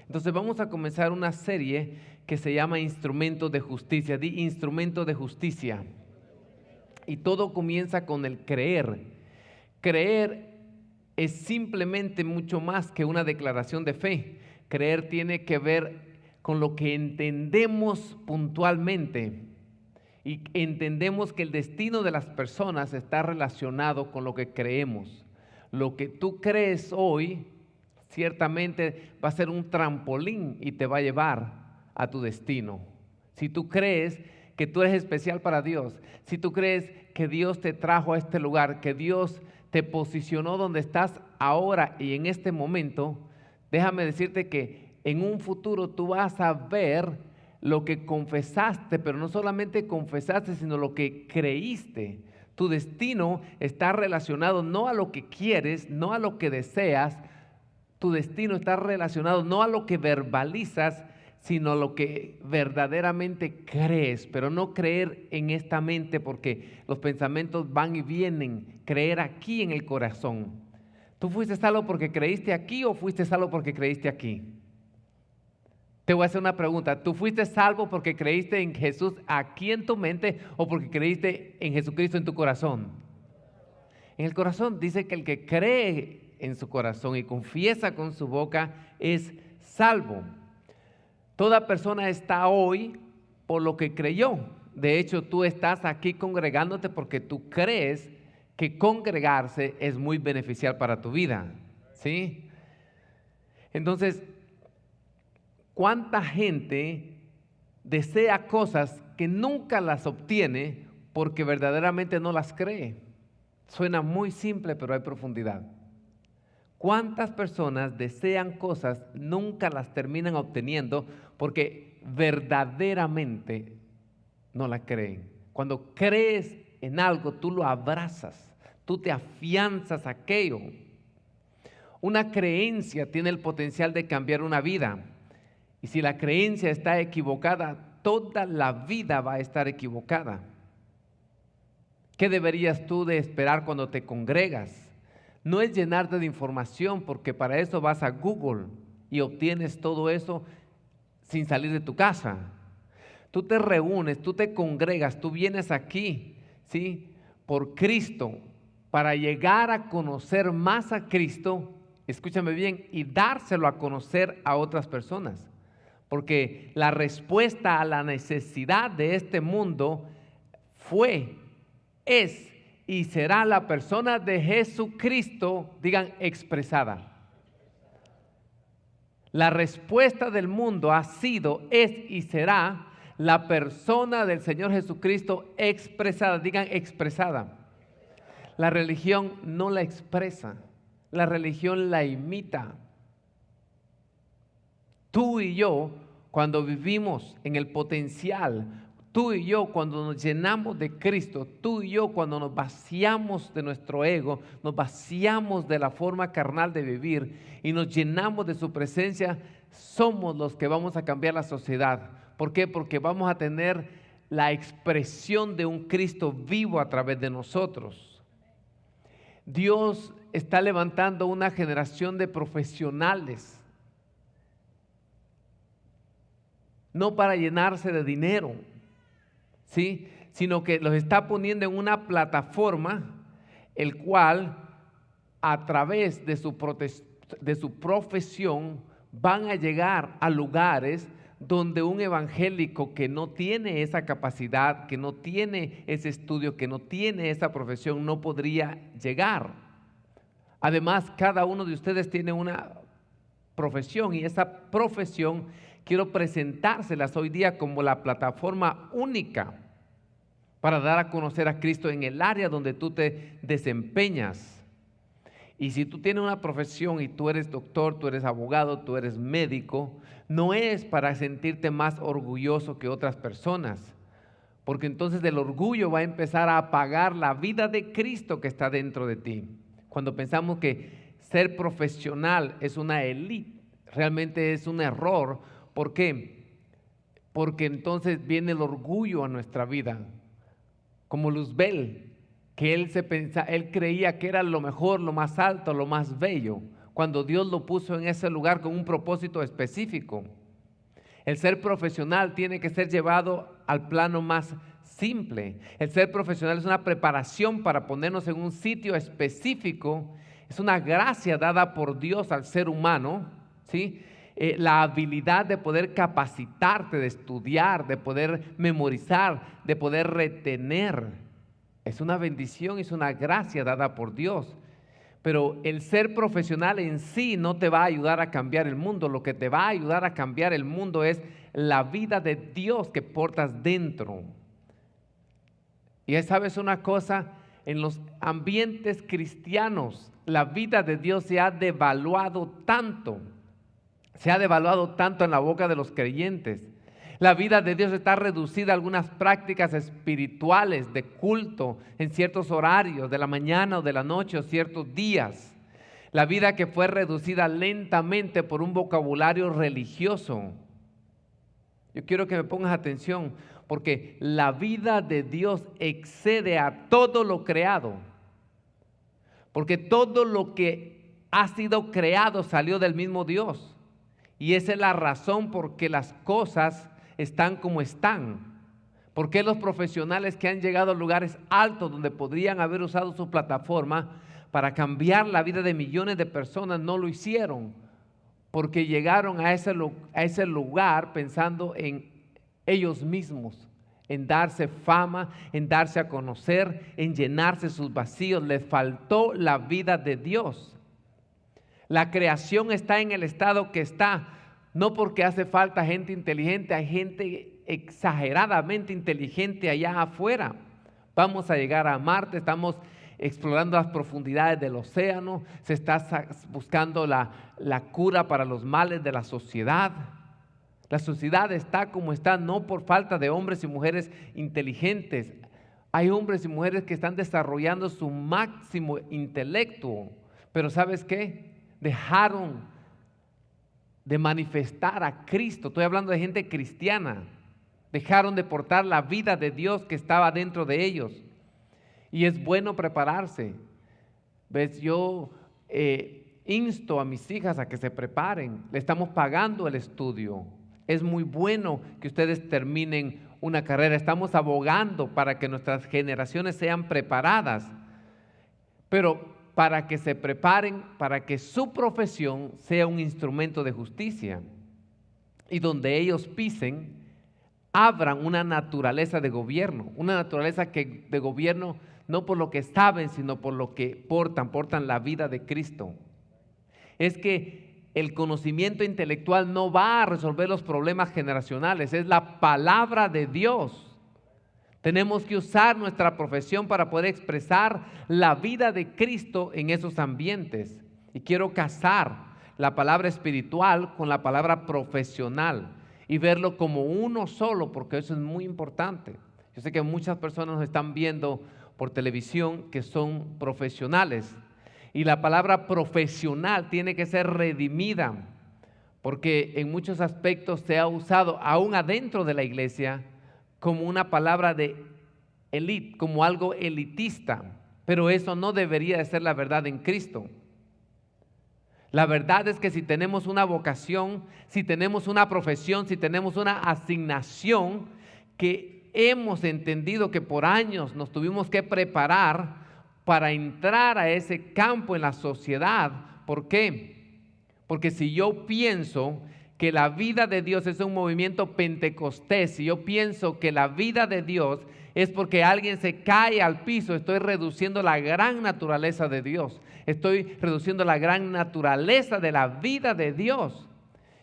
Entonces vamos a comenzar una serie que se llama Instrumentos de Justicia. Di Instrumento de Justicia. Y todo comienza con el creer. Creer es simplemente mucho más que una declaración de fe. Creer tiene que ver con lo que entendemos puntualmente. Y entendemos que el destino de las personas está relacionado con lo que creemos. Lo que tú crees hoy ciertamente va a ser un trampolín y te va a llevar a tu destino. Si tú crees que tú eres especial para Dios, si tú crees que Dios te trajo a este lugar, que Dios te posicionó donde estás ahora y en este momento, déjame decirte que en un futuro tú vas a ver lo que confesaste, pero no solamente confesaste, sino lo que creíste. Tu destino está relacionado no a lo que quieres, no a lo que deseas. Tu destino está relacionado no a lo que verbalizas, sino a lo que verdaderamente crees, pero no creer en esta mente porque los pensamientos van y vienen, creer aquí en el corazón. ¿Tú fuiste salvo porque creíste aquí o fuiste salvo porque creíste aquí? Te voy a hacer una pregunta, ¿tú fuiste salvo porque creíste en Jesús aquí en tu mente o porque creíste en Jesucristo en tu corazón? En el corazón dice que el que cree en su corazón y confiesa con su boca es salvo. Toda persona está hoy por lo que creyó. De hecho, tú estás aquí congregándote porque tú crees que congregarse es muy beneficial para tu vida, ¿sí? Entonces, ¿cuánta gente desea cosas que nunca las obtiene porque verdaderamente no las cree? Suena muy simple, pero hay profundidad. ¿Cuántas personas desean cosas, nunca las terminan obteniendo porque verdaderamente no las creen? Cuando crees en algo, tú lo abrazas, tú te afianzas a aquello. Una creencia tiene el potencial de cambiar una vida. Y si la creencia está equivocada, toda la vida va a estar equivocada. ¿Qué deberías tú de esperar cuando te congregas? No es llenarte de información, porque para eso vas a Google y obtienes todo eso sin salir de tu casa. Tú te reúnes, tú te congregas, tú vienes aquí, ¿sí? Por Cristo, para llegar a conocer más a Cristo, escúchame bien, y dárselo a conocer a otras personas. Porque la respuesta a la necesidad de este mundo fue, es y será la persona de Jesucristo, digan, expresada. La respuesta del mundo ha sido, es y será la persona del Señor Jesucristo expresada, digan, expresada. La religión no la expresa, la religión la imita. Tú y yo, cuando vivimos en el potencial, tú y yo cuando nos llenamos de Cristo, tú y yo cuando nos vaciamos de nuestro ego, nos vaciamos de la forma carnal de vivir y nos llenamos de su presencia, somos los que vamos a cambiar la sociedad. ¿Por qué? Porque vamos a tener la expresión de un Cristo vivo a través de nosotros. Dios está levantando una generación de profesionales, no para llenarse de dinero, ¿sí? Sino que los está poniendo en una plataforma, el cual a través de su profesión van a llegar a lugares donde un evangélico que no tiene esa capacidad, que no tiene ese estudio, que no tiene esa profesión, no podría llegar. Además, cada uno de ustedes tiene una profesión y esa profesión quiero presentárselas hoy día como la plataforma única para dar a conocer a Cristo en el área donde tú te desempeñas. Y si tú tienes una profesión y tú eres doctor, tú eres abogado, tú eres médico, no es para sentirte más orgulloso que otras personas, porque entonces el orgullo va a empezar a apagar la vida de Cristo que está dentro de ti. Cuando pensamos que ser profesional es una élite, realmente es un error. ¿Por qué? Porque entonces viene el orgullo a nuestra vida, como Luzbel, que él creía que era lo mejor, lo más alto, lo más bello, cuando Dios lo puso en ese lugar con un propósito específico. El ser profesional tiene que ser llevado al plano más simple. El ser profesional es una preparación para ponernos en un sitio específico. Es una gracia dada por Dios al ser humano, ¿sí? La habilidad de poder capacitarte, de estudiar, de poder memorizar, de poder retener. Es una bendición, es una gracia dada por Dios. Pero el ser profesional en sí no te va a ayudar a cambiar el mundo. Lo que te va a ayudar a cambiar el mundo es la vida de Dios que portas dentro. Y ya sabes una cosa, en los ambientes cristianos, la vida de Dios se ha devaluado tanto. Se ha devaluado tanto en la boca de los creyentes. La vida de Dios está reducida a algunas prácticas espirituales de culto en ciertos horarios, de la mañana o de la noche o ciertos días. La vida que fue reducida lentamente por un vocabulario religioso. Yo quiero que me pongas atención, porque la vida de Dios excede a todo lo creado. Porque todo lo que ha sido creado salió del mismo Dios. Y esa es la razón por qué las cosas están como están. ¿Por qué los profesionales que han llegado a lugares altos donde podrían haber usado su plataforma para cambiar la vida de millones de personas no lo hicieron? Porque llegaron a ese lugar pensando en ellos mismos, en darse fama, en darse a conocer, en llenarse sus vacíos. Les faltó la vida de Dios. La creación está en el estado que está, no porque hace falta gente inteligente, hay gente exageradamente inteligente allá afuera. Vamos a llegar a Marte, estamos explorando las profundidades del océano, se está buscando la cura para los males de la sociedad. La sociedad está como está, no por falta de hombres y mujeres inteligentes. Hay hombres y mujeres que están desarrollando su máximo intelecto, pero ¿sabes qué? Dejaron de manifestar a Cristo. Estoy hablando de gente cristiana. Dejaron de portar la vida de Dios que estaba dentro de ellos. Y es bueno prepararse. ¿Ves? Yo insto a mis hijas a que se preparen. Le estamos pagando el estudio. Es muy bueno que ustedes terminen una carrera. Estamos abogando para que nuestras generaciones sean preparadas. Pero para que se preparen, para que su profesión sea un instrumento de justicia. Y donde ellos pisen, abran una naturaleza de gobierno. Una naturaleza de gobierno no por lo que saben, sino por lo que portan la vida de Cristo. Es que el conocimiento intelectual no va a resolver los problemas generacionales, es la palabra de Dios. Tenemos que usar nuestra profesión para poder expresar la vida de Cristo en esos ambientes. Y quiero casar la palabra espiritual con la palabra profesional y verlo como uno solo, porque eso es muy importante. Yo sé que muchas personas nos están viendo por televisión que son profesionales. Y la palabra profesional tiene que ser redimida, porque en muchos aspectos se ha usado, aún adentro de la iglesia, como una palabra de élite, como algo elitista. Pero eso no debería de ser la verdad en Cristo. La verdad es que si tenemos una vocación, si tenemos una profesión, si tenemos una asignación que hemos entendido que por años nos tuvimos que preparar para entrar a ese campo en la sociedad. ¿Por qué? Porque si yo pienso que la vida de Dios es un movimiento pentecostés, si yo pienso que la vida de Dios es porque alguien se cae al piso, estoy reduciendo la gran naturaleza de Dios. Estoy reduciendo la gran naturaleza de la vida de Dios.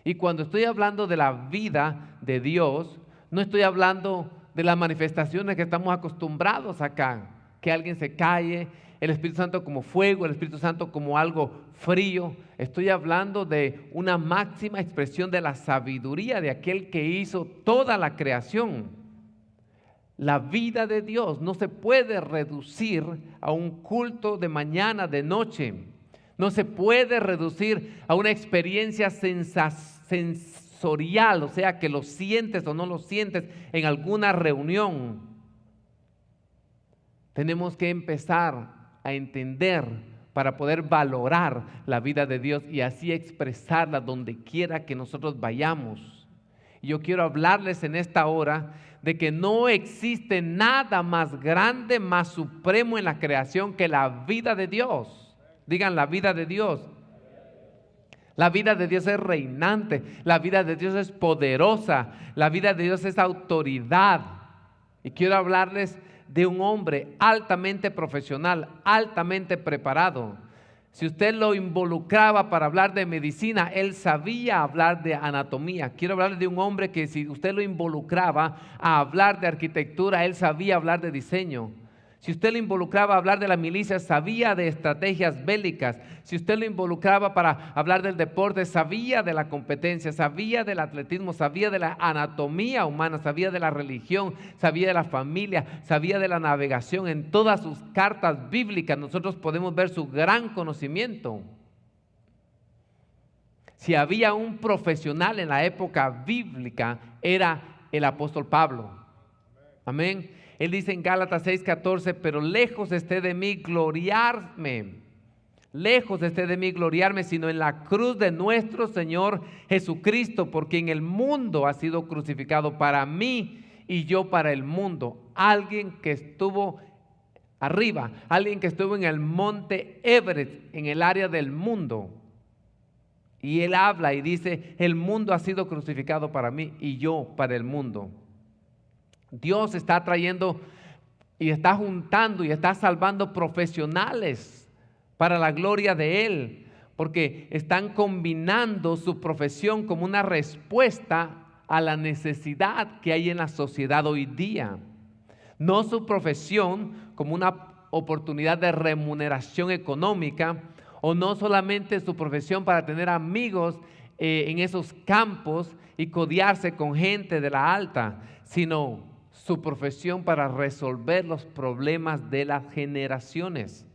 Y cuando estoy hablando de la vida de Dios, no estoy hablando de las manifestaciones que estamos acostumbrados acá. Que alguien se cae, el Espíritu Santo como fuego, el Espíritu Santo como algo frío. Estoy hablando de una máxima expresión de la sabiduría de aquel que hizo toda la creación. La vida de Dios no se puede reducir a un culto de mañana, de noche. No se puede reducir a una experiencia sensorial, o sea, que lo sientes o no lo sientes en alguna reunión. Tenemos que empezar a entender para poder valorar la vida de Dios y así expresarla donde quiera que nosotros vayamos. Y yo quiero hablarles en esta hora de que no existe nada más grande, más supremo en la creación que la vida de Dios. Digan, la vida de Dios. La vida de Dios es reinante, la vida de Dios es poderosa, la vida de Dios es autoridad. Y quiero hablarles de un hombre altamente profesional, altamente preparado. Si usted lo involucraba para hablar de medicina, él sabía hablar de anatomía. Quiero hablarle de un hombre que si usted lo involucraba a hablar de arquitectura, él sabía hablar de diseño. Si usted lo involucraba a hablar de la milicia, sabía de estrategias bélicas. Si usted lo involucraba para hablar del deporte, sabía de la competencia, sabía del atletismo, sabía de la anatomía humana, sabía de la religión, sabía de la familia, sabía de la navegación. En todas sus cartas bíblicas nosotros podemos ver su gran conocimiento. Si había un profesional en la época bíblica, era el apóstol Pablo. Amén. Él dice en Gálatas 6:14, pero lejos esté de mí gloriarme, sino en la cruz de nuestro Señor Jesucristo, porque en el mundo ha sido crucificado para mí y yo para el mundo. Alguien que estuvo arriba, alguien que estuvo en el monte Everest, en el área del mundo. Y él habla y dice, el mundo ha sido crucificado para mí y yo para el mundo. Dios está trayendo y está juntando y está salvando profesionales para la gloria de Él, porque están combinando su profesión como una respuesta a la necesidad que hay en la sociedad hoy día. No su profesión como una oportunidad de remuneración económica, o no solamente su profesión para tener amigos en esos campos y codearse con gente de la alta, sino su profesión para resolver los problemas de las generaciones.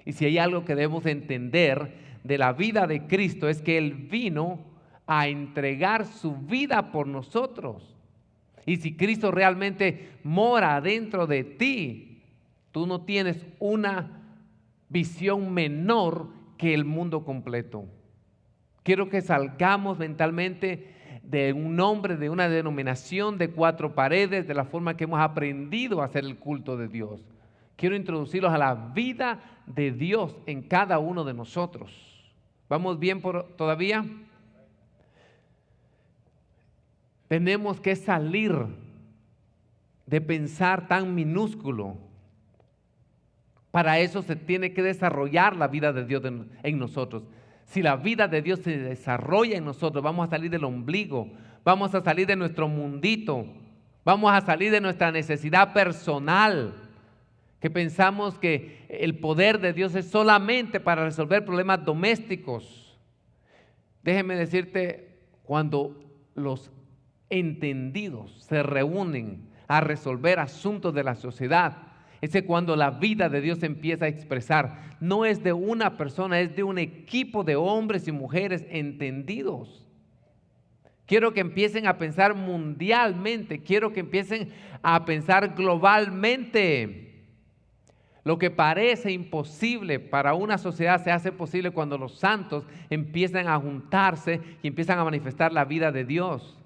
Y si hay algo que debemos entender de la vida de Cristo es que Él vino a entregar su vida por nosotros. Y si Cristo realmente mora dentro de ti, tú no tienes una visión menor que el mundo completo. Quiero que salgamos mentalmente de un nombre, de una denominación de 4 paredes, de la forma que hemos aprendido a hacer el culto de Dios. Quiero introducirlos a la vida de Dios en cada uno de nosotros. ¿Vamos bien todavía? Tenemos que salir de pensar tan minúsculo. Para eso se tiene que desarrollar la vida de Dios en nosotros. Si la vida de Dios se desarrolla en nosotros, vamos a salir del ombligo, vamos a salir de nuestro mundito, vamos a salir de nuestra necesidad personal, que pensamos que el poder de Dios es solamente para resolver problemas domésticos. Déjeme decirte, cuando los entendidos se reúnen a resolver asuntos de la sociedad, es cuando la vida de Dios empieza a expresar. No es de una persona, es de un equipo de hombres y mujeres entendidos. Quiero que empiecen a pensar mundialmente, quiero que empiecen a pensar globalmente. Lo que parece imposible para una sociedad se hace posible cuando los santos empiezan a juntarse y empiezan a manifestar la vida de Dios.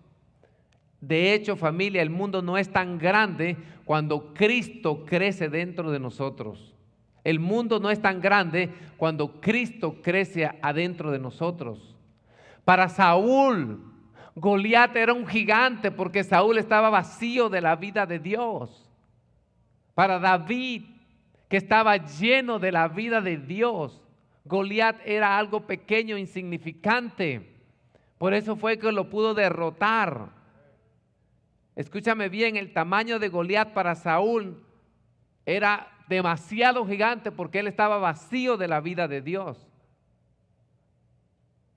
De hecho, familia, el mundo no es tan grande cuando Cristo crece dentro de nosotros. El mundo no es tan grande cuando Cristo crece adentro de nosotros. Para Saúl, Goliat era un gigante porque Saúl estaba vacío de la vida de Dios. Para David, que estaba lleno de la vida de Dios, Goliat era algo pequeño, insignificante. Por eso fue que lo pudo derrotar. Escúchame bien, el tamaño de Goliat para Saúl era demasiado gigante porque él estaba vacío de la vida de Dios.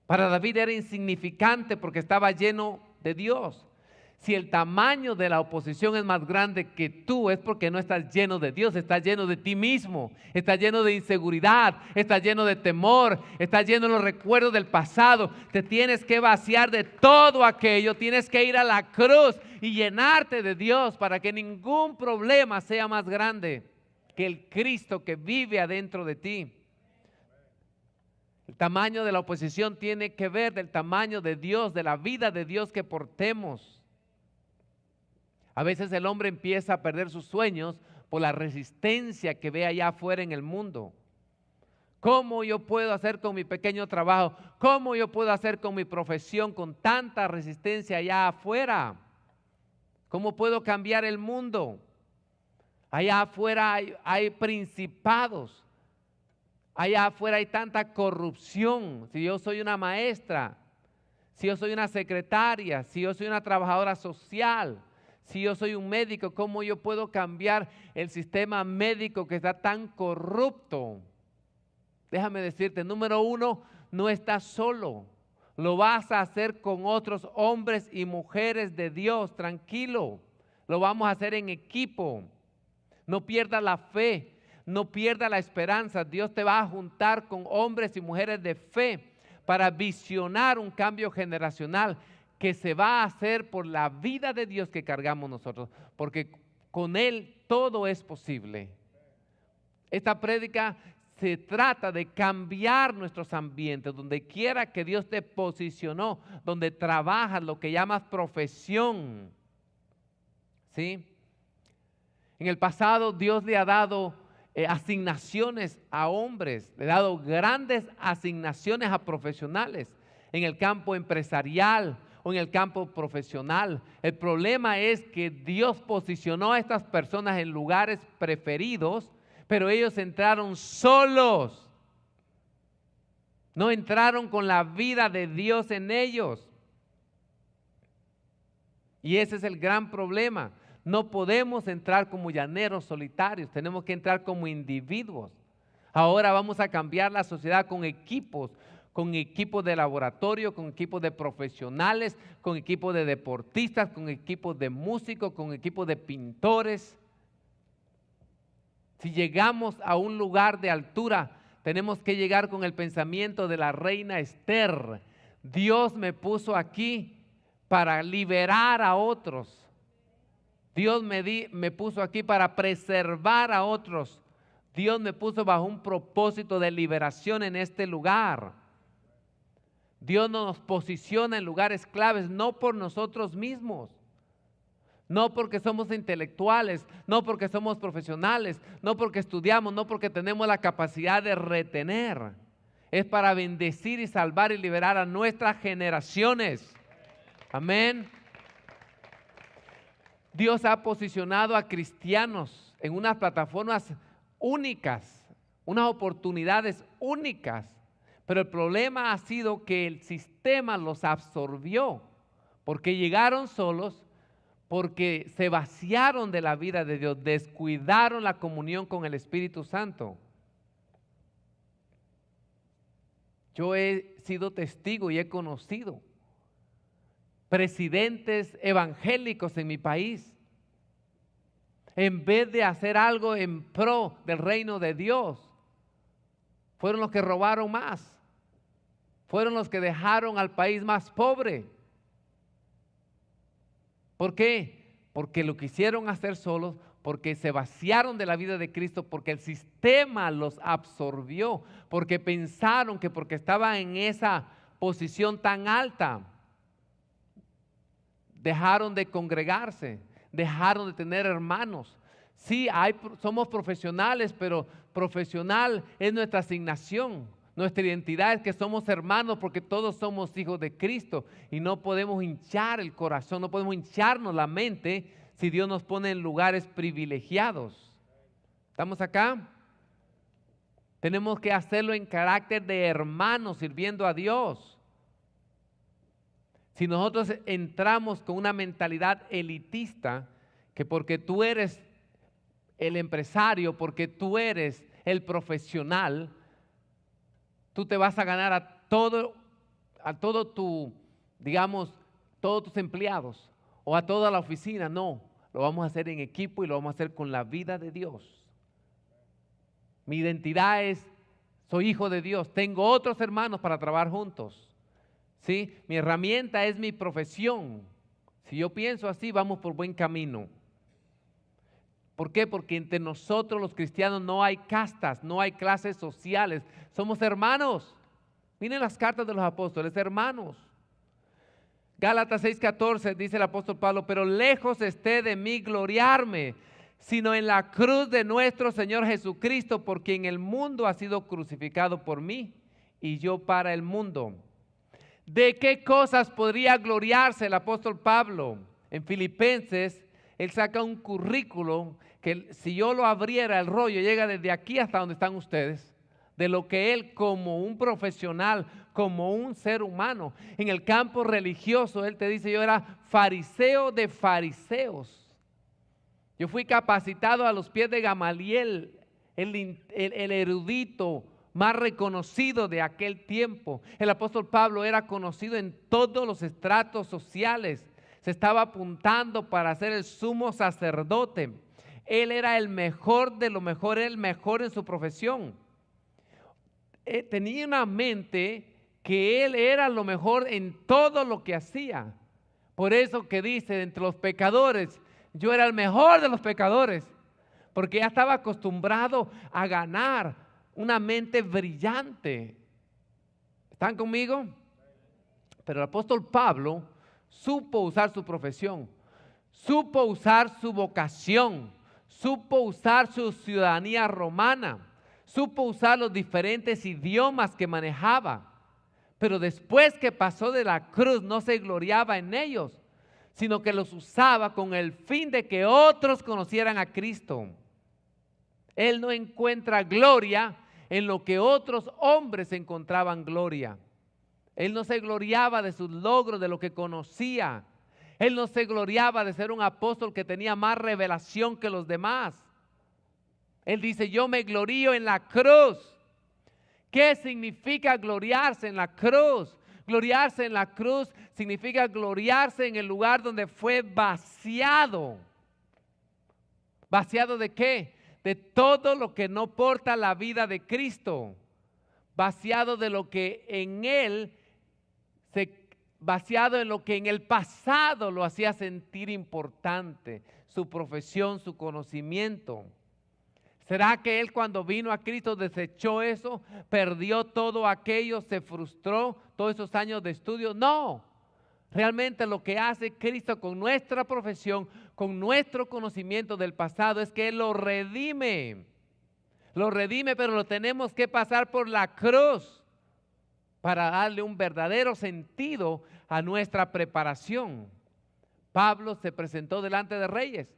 Para David era insignificante porque estaba lleno de Dios. Si el tamaño de la oposición es más grande que tú, es porque no estás lleno de Dios, estás lleno de ti mismo, estás lleno de inseguridad, estás lleno de temor, estás lleno de los recuerdos del pasado. Te tienes que vaciar de todo aquello, tienes que ir a la cruz y llenarte de Dios para que ningún problema sea más grande que el Cristo que vive adentro de ti. El tamaño de la oposición tiene que ver del tamaño de Dios, de la vida de Dios que portemos. A veces el hombre empieza a perder sus sueños por la resistencia que ve allá afuera en el mundo. ¿Cómo yo puedo hacer con mi pequeño trabajo? ¿Cómo yo puedo hacer con mi profesión con tanta resistencia allá afuera? ¿Cómo puedo cambiar el mundo? Allá afuera hay principados. Allá afuera hay tanta corrupción. Si yo soy una maestra, si yo soy una secretaria, si yo soy una trabajadora social, si yo soy un médico, ¿cómo yo puedo cambiar el sistema médico que está tan corrupto? Déjame decirte, número uno, no estás solo. Lo vas a hacer con otros hombres y mujeres de Dios, tranquilo. Lo vamos a hacer en equipo. No pierdas la fe, no pierdas la esperanza. Dios te va a juntar con hombres y mujeres de fe para visionar un cambio generacional que se va a hacer por la vida de Dios que cargamos nosotros, porque con Él todo es posible. Esta prédica se trata de cambiar nuestros ambientes, donde quiera que Dios te posicionó, donde trabajas, lo que llamas profesión. ¿Sí? En el pasado Dios le ha dado asignaciones a hombres, le ha dado grandes asignaciones a profesionales en el campo empresarial o en el campo profesional. El problema es que Dios posicionó a estas personas en lugares preferidos, pero ellos entraron solos. No entraron con la vida de Dios en ellos. Y ese es el gran problema. No podemos entrar como llaneros solitarios, tenemos que entrar como individuos. Ahora vamos a cambiar la sociedad con equipos de laboratorio, con equipos de profesionales, con equipos de deportistas, con equipos de músicos, con equipos de pintores. Si llegamos a un lugar de altura, tenemos que llegar con el pensamiento de la reina Esther. Dios me puso aquí para liberar a otros. Dios me puso aquí para preservar a otros. Dios me puso bajo un propósito de liberación en este lugar. Dios nos posiciona en lugares claves, no por nosotros mismos. No porque somos intelectuales, no porque somos profesionales, no porque estudiamos, no porque tenemos la capacidad de retener. Es para bendecir y salvar y liberar a nuestras generaciones. Amén. Dios ha posicionado a cristianos en unas plataformas únicas, unas oportunidades únicas. Pero el problema ha sido que el sistema los absorbió, porque llegaron solos, porque se vaciaron de la vida de Dios, descuidaron la comunión con el Espíritu Santo. Yo he sido testigo y he conocido presidentes evangélicos en mi país. En vez de hacer algo en pro del reino de Dios, fueron los que robaron más. Fueron los que dejaron al país más pobre. ¿Por qué? Porque lo quisieron hacer solos, porque se vaciaron de la vida de Cristo, porque el sistema los absorbió, porque pensaron que porque estaban en esa posición tan alta, dejaron de congregarse, dejaron de tener hermanos. Sí, somos profesionales, pero profesional es nuestra asignación. Nuestra identidad es que somos hermanos porque todos somos hijos de Cristo y no podemos hinchar el corazón, no podemos hincharnos la mente si Dios nos pone en lugares privilegiados. ¿Estamos acá? Tenemos que hacerlo en carácter de hermanos sirviendo a Dios. Si nosotros entramos con una mentalidad elitista, que porque tú eres el empresario, porque tú eres el profesional, tú te vas a ganar a todo digamos, todos tus empleados o a toda la oficina. No, lo vamos a hacer en equipo y lo vamos a hacer con la vida de Dios. Mi identidad es, soy hijo de Dios, tengo otros hermanos para trabajar juntos. ¿Sí? Mi herramienta es mi profesión. Si yo pienso así, vamos por buen camino. ¿Por qué? Porque entre nosotros los cristianos no hay castas, no hay clases sociales. Somos hermanos. Miren las cartas de los apóstoles, hermanos. Gálatas 6:14 dice el apóstol Pablo, pero lejos esté de mí gloriarme, sino en la cruz de nuestro Señor Jesucristo, por quien el mundo ha sido crucificado por mí y yo para el mundo. ¿De qué cosas podría gloriarse el apóstol Pablo? En Filipenses, él saca un currículo que si yo lo abriera, el rollo llega desde aquí hasta donde están ustedes, de lo que él como un profesional, como un ser humano, en el campo religioso, él te dice, yo era fariseo de fariseos. Yo fui capacitado a los pies de Gamaliel, el erudito más reconocido de aquel tiempo. El apóstol Pablo era conocido en todos los estratos sociales. Se estaba apuntando para ser el sumo sacerdote. Él era el mejor de lo mejor, el mejor en su profesión. Tenía una mente que él era lo mejor en todo lo que hacía. Por eso que dice, entre los pecadores, yo era el mejor de los pecadores, porque ya estaba acostumbrado a ganar una mente brillante. ¿Están conmigo? Pero el apóstol Pablo supo usar su profesión, supo usar su vocación, supo usar su ciudadanía romana, supo usar los diferentes idiomas que manejaba. Pero después que pasó de la cruz no se gloriaba en ellos, sino que los usaba con el fin de que otros conocieran a Cristo. Él no encuentra gloria en lo que otros hombres encontraban gloria. Él no se gloriaba de sus logros, de lo que conocía. Él no se gloriaba de ser un apóstol que tenía más revelación que los demás. Él dice, yo me glorío en la cruz. ¿Qué significa gloriarse en la cruz? Gloriarse en la cruz significa gloriarse en el lugar donde fue vaciado. ¿Vaciado de qué? De todo lo que no porta la vida de Cristo. Vaciado de lo que en Él, vaciado en lo que en el pasado lo hacía sentir importante. Su profesión, su conocimiento. ¿Será que él cuando vino a Cristo desechó eso? ¿Perdió todo aquello? ¿Se frustró todos esos años de estudio? No. Realmente lo que hace Cristo con nuestra profesión, con nuestro conocimiento del pasado, es que Él lo redime. Lo redime, pero lo tenemos que pasar por la cruz para darle un verdadero sentido a nuestra preparación. Pablo se presentó delante de reyes.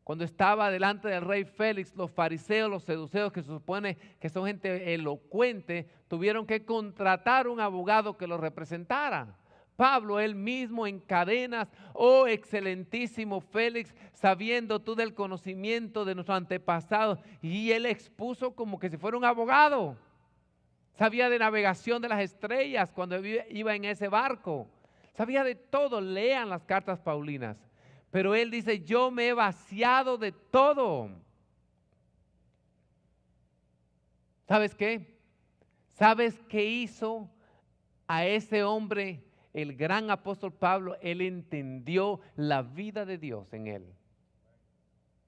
Cuando estaba delante del rey Félix, los fariseos, los seduceos, que se supone que son gente elocuente, tuvieron que contratar un abogado que los representara. Pablo, él mismo en cadenas, oh excelentísimo Félix, sabiendo tú del conocimiento de nuestros antepasados, y él expuso como que si fuera un abogado. Sabía de navegación de las estrellas cuando iba en ese barco. Sabía de todo, lean las cartas paulinas. Pero él dice, yo me he vaciado de todo. ¿Sabes qué? ¿Sabes qué hizo a ese hombre, el gran apóstol Pablo? Él entendió la vida de Dios en él.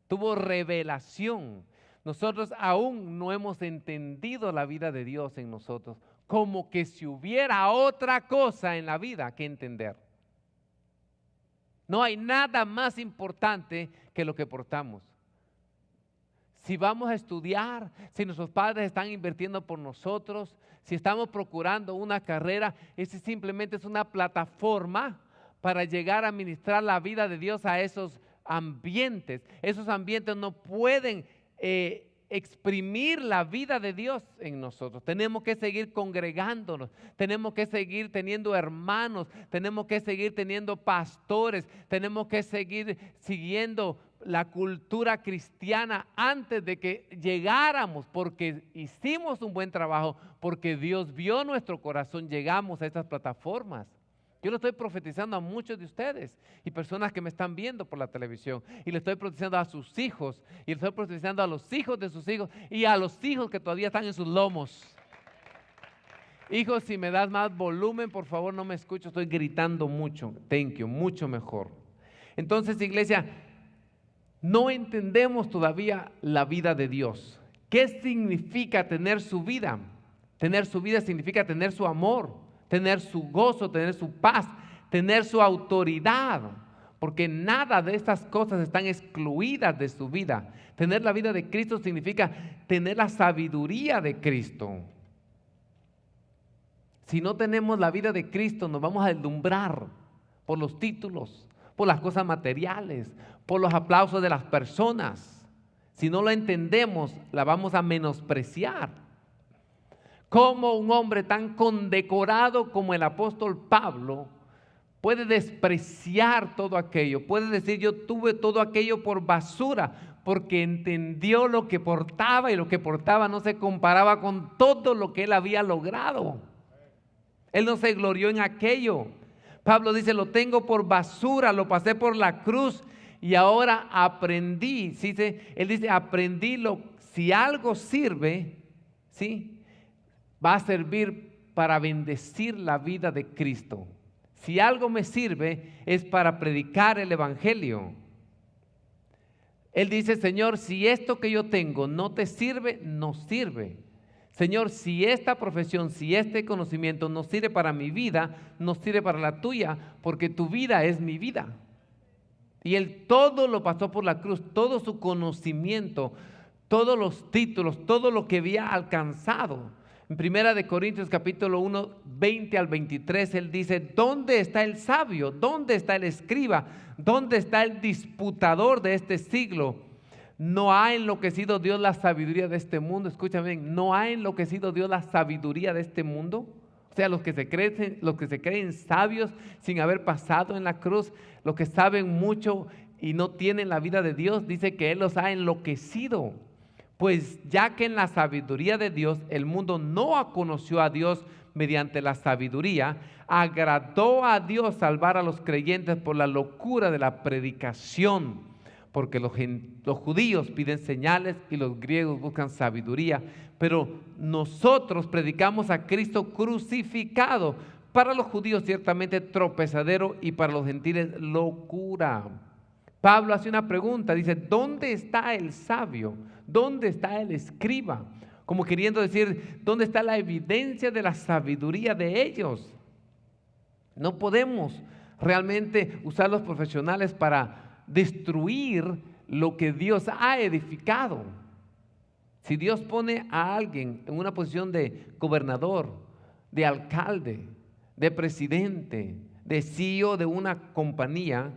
Tuvo revelación. Nosotros aún no hemos entendido la vida de Dios en nosotros, como que si hubiera otra cosa en la vida que entender. No hay nada más importante que lo que portamos. Si vamos a estudiar, si nuestros padres están invirtiendo por nosotros, si estamos procurando una carrera, ese simplemente es una plataforma para llegar a ministrar la vida de Dios a esos ambientes. Esos ambientes no pueden exprimir la vida de Dios en nosotros. Tenemos que seguir congregándonos, tenemos que seguir teniendo hermanos, tenemos que seguir teniendo pastores, tenemos que seguir siguiendo la cultura cristiana antes de que llegáramos, porque hicimos un buen trabajo, porque Dios vio nuestro corazón, llegamos a estas plataformas. Yo le estoy profetizando a muchos de ustedes y personas que me están viendo por la televisión, y le estoy profetizando a sus hijos, y le estoy profetizando a los hijos de sus hijos y a los hijos que todavía están en sus lomos. Hijos, si me das más volumen, por favor, no me escucho, estoy gritando mucho. Thank you, mucho mejor. Entonces, iglesia, no entendemos todavía la vida de Dios. ¿Qué significa tener su vida? Tener su vida significa tener su amor, tener su gozo, tener su paz, tener su autoridad. Porque nada de estas cosas están excluidas de su vida. Tener la vida de Cristo significa tener la sabiduría de Cristo. Si no tenemos la vida de Cristo, nos vamos a deslumbrar por los títulos, por las cosas materiales, por los aplausos de las personas. Si no lo entendemos, la vamos a menospreciar. ¿Cómo un hombre tan condecorado como el apóstol Pablo puede despreciar todo aquello? Puede decir, yo tuve todo aquello por basura, porque entendió lo que portaba, y lo que portaba no se comparaba con todo lo que él había logrado. Él no se glorió en aquello. Pablo dice, lo tengo por basura, lo pasé por la cruz y ahora aprendí. ¿Sí? Él dice, aprendí si algo sirve, ¿sí?, va a servir para bendecir la vida de Cristo. Si algo me sirve es para predicar el evangelio. Él dice, Señor, si esto que yo tengo no te sirve, no sirve. Señor, si esta profesión, si este conocimiento no sirve para mi vida, no sirve para la tuya, porque tu vida es mi vida. Y Él todo lo pasó por la cruz, todo su conocimiento, todos los títulos, todo lo que había alcanzado. En 1 Corintios capítulo 1, 20 al 23, Él dice, ¿dónde está el sabio? ¿Dónde está el escriba? ¿Dónde está el disputador de este siglo? ¿No ha enloquecido Dios la sabiduría de este mundo? Escúchame bien, ¿no ha enloquecido Dios la sabiduría de este mundo? O sea, los que se creen sabios sin haber pasado en la cruz, los que saben mucho y no tienen la vida de Dios, dice que Él los ha enloquecido. Pues ya que en la sabiduría de Dios el mundo no conoció a Dios mediante la sabiduría, agradó a Dios salvar a los creyentes por la locura de la predicación. Porque los judíos piden señales y los griegos buscan sabiduría. Pero nosotros predicamos a Cristo crucificado. Para los judíos ciertamente tropezadero y para los gentiles locura. Pablo hace una pregunta, dice, ¿dónde está el sabio? ¿Dónde está el escriba? Como queriendo decir, ¿dónde está la evidencia de la sabiduría de ellos? No podemos realmente usar los profesionales para destruir lo que Dios ha edificado. Si Dios pone a alguien en una posición de gobernador, de alcalde, de presidente, de CEO de una compañía,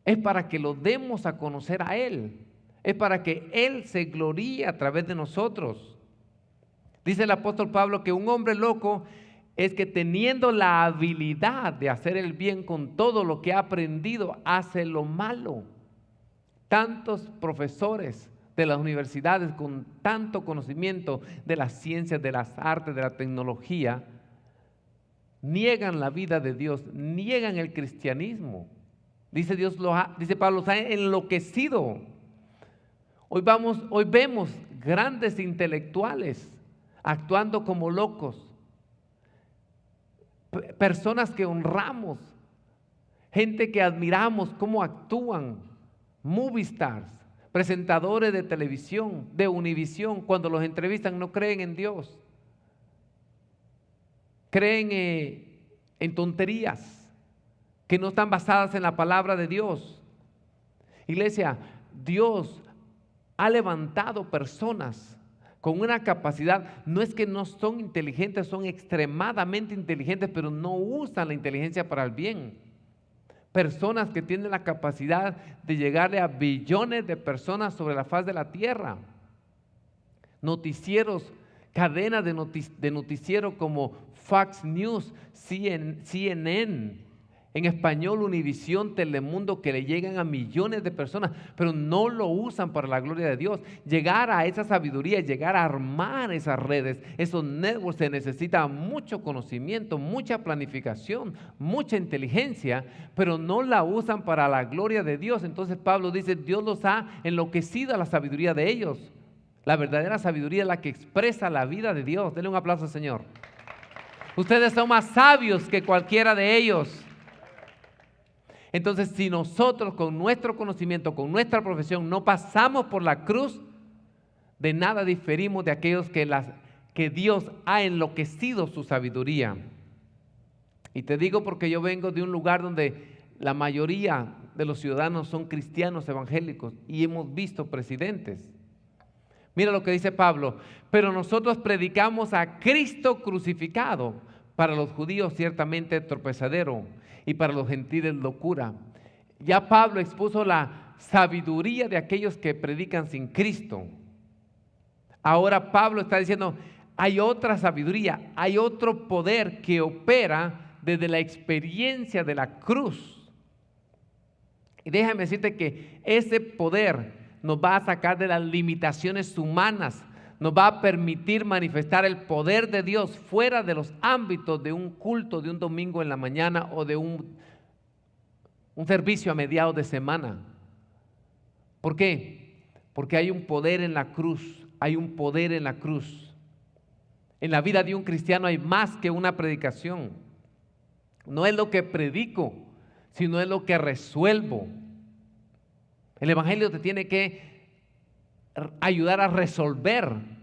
es para que lo demos a conocer a Él. Es para que Él se gloríe a través de nosotros. Dice el apóstol Pablo que un hombre loco es que teniendo la habilidad de hacer el bien con todo lo que ha aprendido, hace lo malo. Tantos profesores de las universidades con tanto conocimiento de las ciencias, de las artes, de la tecnología, niegan la vida de Dios, niegan el cristianismo. Dice Pablo, los ha enloquecido. Hoy vemos grandes intelectuales actuando como locos. Personas que honramos, gente que admiramos cómo actúan, movie stars, presentadores de televisión, de Univisión, cuando los entrevistan no creen en Dios, creen en tonterías que no están basadas en la palabra de Dios. Iglesia, Dios ha levantado personas con una capacidad, no es que no son inteligentes, son extremadamente inteligentes, pero no usan la inteligencia para el bien. Personas que tienen la capacidad de llegarle a billones de personas sobre la faz de la tierra. Noticieros, cadenas de noticiero como Fox News, CNN, en español Univisión, Telemundo, que le llegan a millones de personas, pero no lo usan para la gloria de Dios. Llegar a esa sabiduría, llegar a armar esas redes, esos networks, se necesita mucho conocimiento, mucha planificación, mucha inteligencia, pero no la usan para la gloria de Dios. Entonces Pablo dice, Dios los ha enloquecido a la sabiduría de ellos. La verdadera sabiduría es la que expresa la vida de Dios. Denle un aplauso al Señor. Ustedes son más sabios que cualquiera de ellos. Entonces, si nosotros con nuestro conocimiento, con nuestra profesión, no pasamos por la cruz, de nada diferimos de aquellos que Dios ha enloquecido su sabiduría. Y te digo porque yo vengo de un lugar donde la mayoría de los ciudadanos son cristianos evangélicos y hemos visto presidentes. Mira lo que dice Pablo: pero nosotros predicamos a Cristo crucificado, para los judíos ciertamente tropezadero y para los gentiles locura. Ya Pablo expuso la sabiduría de aquellos que predican sin Cristo. Ahora Pablo está diciendo, hay otra sabiduría, hay otro poder que opera desde la experiencia de la cruz. Y déjame decirte que ese poder nos va a sacar de las limitaciones humanas, nos va a permitir manifestar el poder de Dios fuera de los ámbitos de un culto de un domingo en la mañana o de un servicio a mediados de semana. ¿Por qué? Porque hay un poder en la cruz, hay un poder en la cruz. En la vida de un cristiano hay más que una predicación. No es lo que predico, sino es lo que resuelvo. El evangelio te tiene que ayudar a resolver.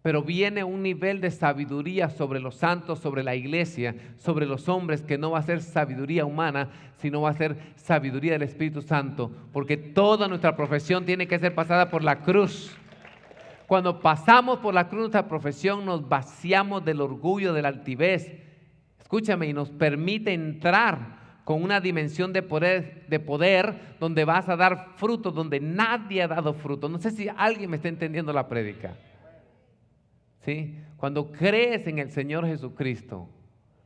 Pero viene un nivel de sabiduría sobre los santos, sobre la iglesia, sobre los hombres, que no va a ser sabiduría humana, sino va a ser sabiduría del Espíritu Santo, porque toda nuestra profesión tiene que ser pasada por la cruz. Cuando pasamos por la cruz, nuestra profesión, nos vaciamos del orgullo, de la altivez. Escúchame, y nos permite entrar con una dimensión de poder donde vas a dar fruto, donde nadie ha dado fruto. No sé si alguien me está entendiendo la prédica. ¿Sí? Cuando crees en el Señor Jesucristo,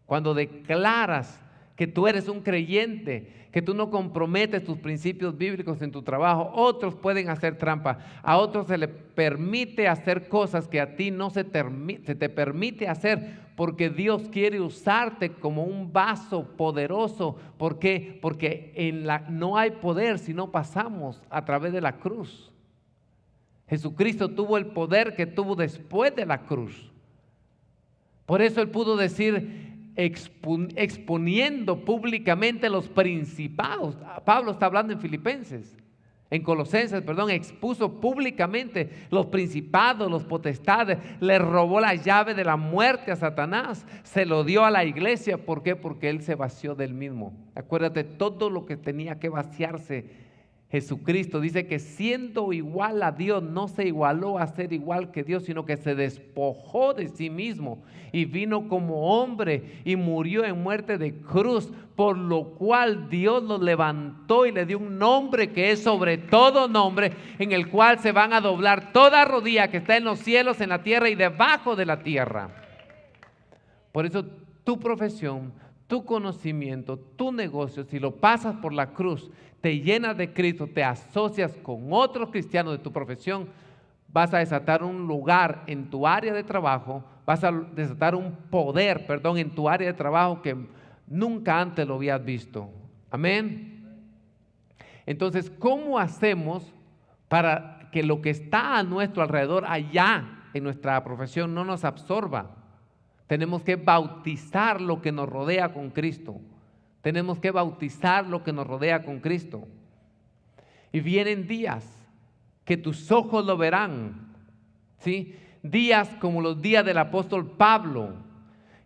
cuando declaras que tú eres un creyente, que tú no comprometes tus principios bíblicos en tu trabajo, otros pueden hacer trampa, a otros se les permite hacer cosas que a ti no se te permite hacer, porque Dios quiere usarte como un vaso poderoso. ¿Por qué? Porque no hay poder si no pasamos a través de la cruz. Jesucristo tuvo el poder que tuvo después de la cruz. Por eso Él pudo decir, exponiendo públicamente los principados. Pablo está hablando en Filipenses, en Colosenses, perdón, expuso públicamente los principados, los potestades, le robó la llave de la muerte a Satanás, se lo dio a la iglesia. ¿Por qué? Porque Él se vació del mismo. Acuérdate, todo lo que tenía que vaciarse Jesucristo, dice que siendo igual a Dios, no se igualó a ser igual que Dios, sino que se despojó de sí mismo y vino como hombre y murió en muerte de cruz, por lo cual Dios lo levantó y le dio un nombre que es sobre todo nombre, en el cual se van a doblar toda rodilla que está en los cielos, en la tierra y debajo de la tierra. Por eso tu profesión, tu conocimiento, tu negocio, si lo pasas por la cruz, te llenas de Cristo, te asocias con otros cristianos de tu profesión, vas a desatar un lugar en tu área de trabajo, vas a desatar un poder, en tu área de trabajo que nunca antes lo habías visto. Amén. Entonces, ¿cómo hacemos para que lo que está a nuestro alrededor allá en nuestra profesión no nos absorba? Tenemos que bautizar lo que nos rodea con Cristo. Tenemos que bautizar lo que nos rodea con Cristo. Y vienen días que tus ojos lo verán, ¿sí? Días como los días del apóstol Pablo,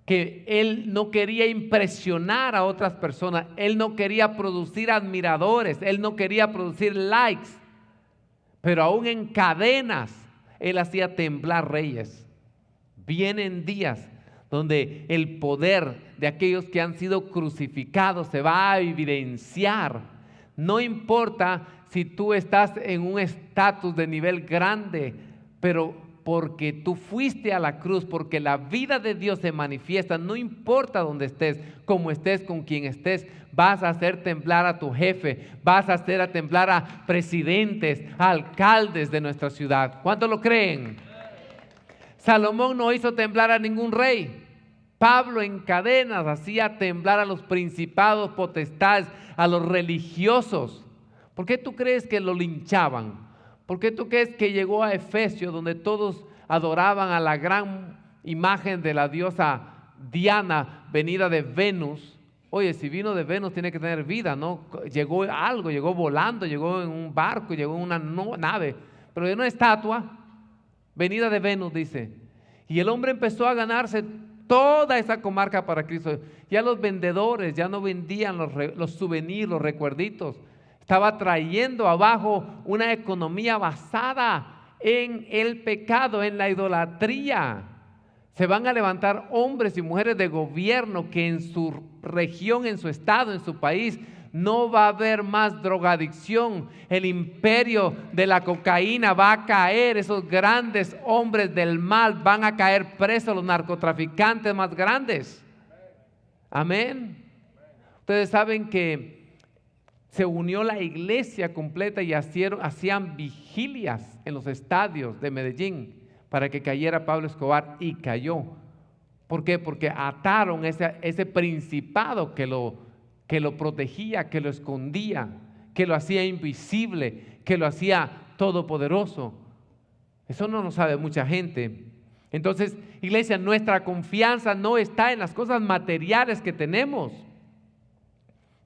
que él no quería impresionar a otras personas, él no quería producir admiradores, él no quería producir likes, pero aún en cadenas él hacía temblar reyes. Vienen días donde el poder de aquellos que han sido crucificados se va a evidenciar. No importa si tú estás en un estatus de nivel grande, pero porque tú fuiste a la cruz, porque la vida de Dios se manifiesta, no importa dónde estés, cómo estés, con quién estés, vas a hacer temblar a tu jefe, vas a hacer temblar a presidentes, a alcaldes de nuestra ciudad. ¿Cuántos lo creen? Salomón no hizo temblar a ningún rey. Pablo en cadenas hacía temblar a los principados, potestades, a los religiosos. ¿Por qué tú crees que lo linchaban? ¿Por qué tú crees que llegó a Efesio, donde todos adoraban a la gran imagen de la diosa Diana, venida de Venus? Oye, si vino de Venus tiene que tener vida, ¿no? Llegó algo, llegó volando, llegó en un barco, llegó en una nave, pero en una estatua. venida de Venus, dice. Y el hombre empezó a ganarse toda esa comarca para Cristo. Ya los vendedores ya no vendían los souvenirs, los recuerditos. Estaba trayendo abajo una economía basada en el pecado, en la idolatría. Se van a levantar hombres y mujeres de gobierno que en su región, en su estado, en su país, no va a haber más drogadicción. El imperio de la cocaína va a caer. Esos grandes hombres del mal van a caer presos, los narcotraficantes más grandes. Amén. Ustedes saben que se unió la iglesia completa y hacían vigilias en los estadios de Medellín para que cayera Pablo Escobar, y cayó. ¿Por qué? Porque ataron ese principado que lo protegía, que lo escondía, que lo hacía invisible, que lo hacía todopoderoso. Eso no lo sabe mucha gente. Entonces, iglesia, nuestra confianza no está en las cosas materiales que tenemos.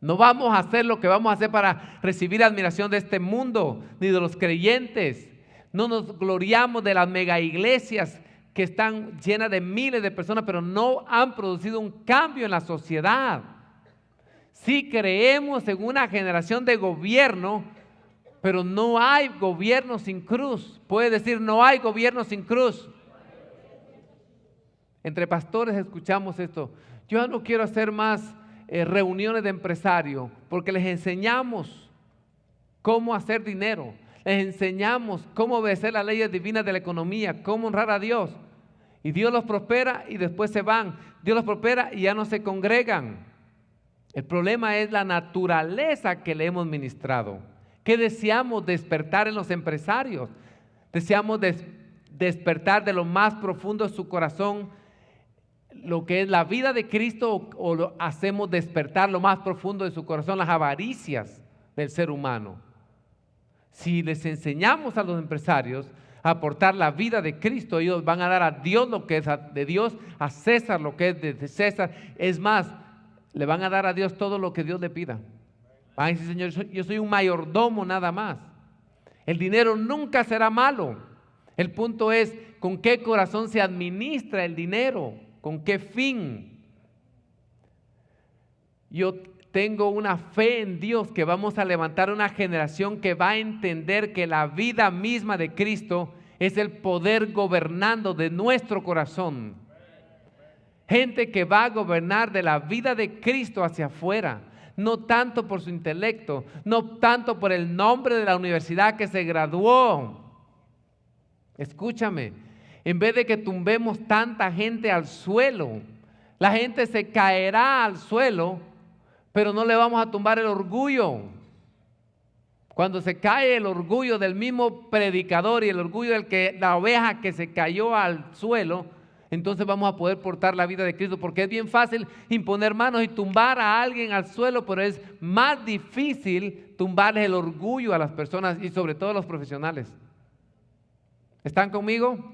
No vamos a hacer lo que vamos a hacer para recibir admiración de este mundo, ni de los creyentes. No nos gloriamos de las mega iglesias que están llenas de miles de personas, pero no han producido un cambio en la sociedad. Sí creemos en una generación de gobierno, pero no hay gobierno sin cruz. Puede decir, no hay gobierno sin cruz. Entre pastores escuchamos esto. Yo ya no quiero hacer más reuniones de empresarios, porque les enseñamos cómo hacer dinero. Les enseñamos cómo obedecer las leyes divinas de la economía, cómo honrar a Dios. Y Dios los prospera y después se van. Dios los prospera y ya no se congregan. El problema es la naturaleza que le hemos ministrado. ¿Qué deseamos despertar en los empresarios? Deseamos despertar de lo más profundo de su corazón lo que es la vida de Cristo, o lo hacemos despertar lo más profundo de su corazón, las avaricias del ser humano. Si les enseñamos a los empresarios a aportar la vida de Cristo, ellos van a dar a Dios lo que es de Dios, a César lo que es de César. Es más, le van a dar a Dios todo lo que Dios le pida. Van a decir, Señor, yo soy un mayordomo nada más. El dinero nunca será malo. El punto es con qué corazón se administra el dinero, con qué fin. Yo tengo una fe en Dios que vamos a levantar una generación que va a entender que la vida misma de Cristo es el poder gobernando de nuestro corazón. Gente que va a gobernar de la vida de Cristo hacia afuera, no tanto por su intelecto, no tanto por el nombre de la universidad que se graduó. Escúchame, en vez de que tumbemos tanta gente al suelo, la gente se caerá al suelo, pero no le vamos a tumbar el orgullo. Cuando se cae el orgullo del mismo predicador y el orgullo la oveja que se cayó al suelo, entonces vamos a poder portar la vida de Cristo, porque es bien fácil imponer manos y tumbar a alguien al suelo, pero es más difícil tumbarles el orgullo a las personas y sobre todo a los profesionales. ¿Están conmigo?